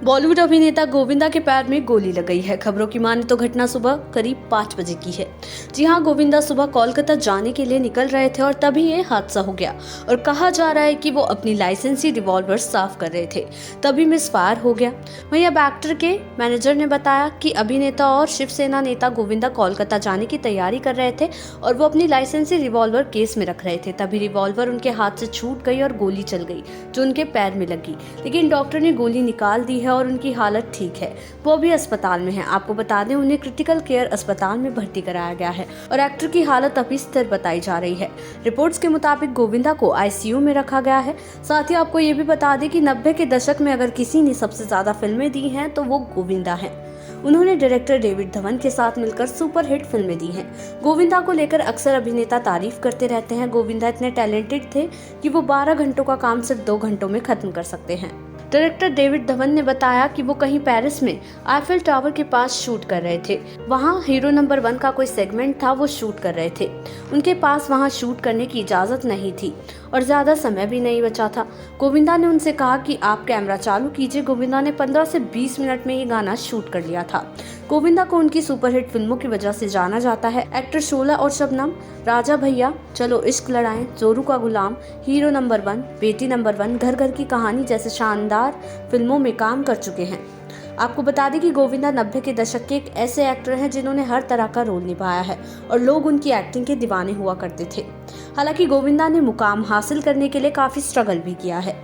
बॉलीवुड अभिनेता गोविंदा के पैर में गोली लग गई है। खबरों की माने तो घटना सुबह करीब 5 बजे की है। जी हां, गोविंदा सुबह कोलकाता जाने के लिए निकल रहे थे और तभी ये हादसा हो गया। और कहा जा रहा है कि वो अपनी लाइसेंसी रिवॉल्वर साफ कर रहे थे, तभी मिसफायर हो गया। वहीं अब एक्टर के मैनेजर ने बताया कि अभिनेता और शिवसेना नेता गोविंदा कोलकाता जाने की तैयारी कर रहे थे और वो अपनी लाइसेंसी रिवॉल्वर केस में रख रहे थे, तभी रिवॉल्वर उनके हाथ से छूट गई और गोली चल गई जो उनके पैर में लगी। लेकिन डॉक्टर ने गोली निकाल दी है और उनकी हालत ठीक है, वो भी अस्पताल में है। आपको बता दें, उन्हें क्रिटिकल केयर अस्पताल में भर्ती कराया गया है और एक्टर की हालत अभी स्थिर बताई जा रही है। रिपोर्ट्स के मुताबिक गोविंदा को आईसीयू में रखा गया है। साथ ही आपको ये भी बता दें कि 90 के दशक में अगर किसी ने सबसे ज्यादा फिल्में दी हैं तो वो गोविंदा हैं। उन्होंने डायरेक्टर डेविड धवन के साथ मिलकर सुपरहिट फिल्में दी हैं। गोविंदा को लेकर अक्सर अभिनेता तारीफ करते रहते हैं। गोविंदा इतने टैलेंटेड थे कि वो 12 घंटों का काम सिर्फ 2 घंटों में खत्म कर सकते हैं। डायरेक्टर डेविड धवन ने बताया कि वो कहीं पेरिस में आईफिल टावर के पास शूट कर रहे थे। वहां हीरो नंबर 1 का कोई सेगमेंट था, वो शूट कर रहे थे। उनके पास वहां शूट करने की इजाजत नहीं थी और ज्यादा समय भी नहीं बचा था। गोविंदा ने उनसे कहा कि आप कैमरा चालू कीजिए। गोविंदा ने 15 से 20 मिनट में ये गाना शूट कर लिया था। गोविंदा को उनकी सुपरहिट फिल्मों की वजह से जाना जाता है। एक्टर शोला और शबनम, राजा भैया, चलो इश्क लड़ाएं, जोरू का गुलाम, हीरो नंबर 1, बेटी नंबर 1, घर घर की कहानी जैसे शानदार फिल्मों में काम कर चुके हैं। आपको बता दें कि गोविंदा 90 के दशक के एक ऐसे एक्टर हैं जिन्होंने हर तरह का रोल निभाया है और लोग उनकी एक्टिंग के दीवाने हुआ करते थे। हालांकि गोविंदा ने मुकाम हासिल करने के लिए काफी स्ट्रगल भी किया है।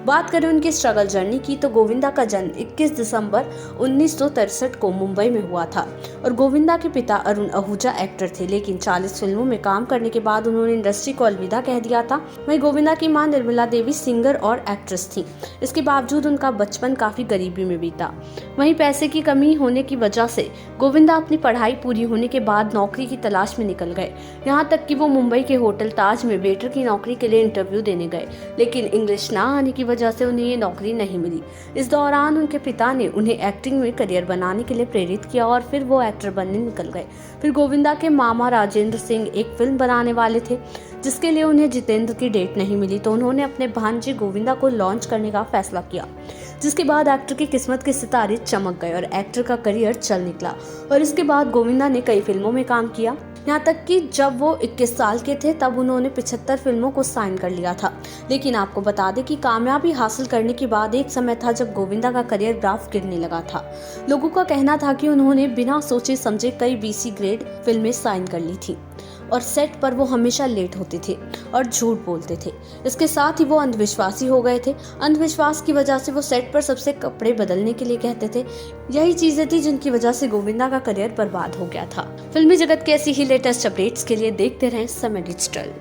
बात करें उनकी स्ट्रगल जर्नी की तो गोविंदा का जन्म 21 दिसंबर 1963 को मुंबई में हुआ था और गोविंदा के पिता अरुण आहूजा एक्टर थे, लेकिन 40 फिल्मों में काम करने के बाद उन्होंने इंडस्ट्री को अलविदा कह दिया था। वहीं गोविंदा की मां निर्मला देवी सिंगर और एक्ट्रेस थी। इसके बावजूद उनका बचपन काफी गरीबी में बीता। वहीं पैसे की कमी होने की वजह से गोविंदा अपनी पढ़ाई पूरी होने के बाद नौकरी की तलाश में निकल गए। यहाँ तक कि वो मुंबई के होटल ताज में वेटर की नौकरी के लिए इंटरव्यू देने गए, लेकिन इंग्लिश ना आने की वजह से उन्हें ये नौकरी नहीं मिली। इस दौरान उनके पिता ने उन्हें एक्टिंग में करियर बनाने के लिए प्रेरित किया और फिर वो एक्टर बनने निकल गए। फिर गोविंदा के मामा राजेंद्र सिंह एक फिल्म बनाने वाले थे जिसके लिए उन्हें जितेंद्र की डेट नहीं मिली, तो उन्होंने अपने भांजे गोविंदा को लॉन्च करने का फैसला किया, जिसके बाद एक्टर की किस्मत के सितारे चमक गए और एक्टर का करियर चल निकला। और इसके बाद गोविंदा ने कई फिल्मों में काम किया, यहाँ तक कि जब वो 21 साल के थे तब उन्होंने 75 फिल्मों को साइन कर लिया था। लेकिन आपको बता दें कि कामयाबी हासिल करने के बाद एक समय था जब गोविंदा का करियर ग्राफ गिरने लगा था। लोगों का कहना था कि उन्होंने बिना सोचे समझे कई बीसी ग्रेड फिल्में साइन कर ली थी और सेट पर वो हमेशा लेट होते थे और झूठ बोलते थे। इसके साथ ही वो अंधविश्वासी हो गए थे। अंधविश्वास की वजह से वो सेट पर सबसे कपड़े बदलने के लिए कहते थे। यही चीजें थी जिनकी वजह से गोविंदा का करियर बर्बाद हो गया था। फिल्मी जगत के ऐसी ही लेटेस्ट अपडेट्स के लिए देखते रहें समय डिजिटल।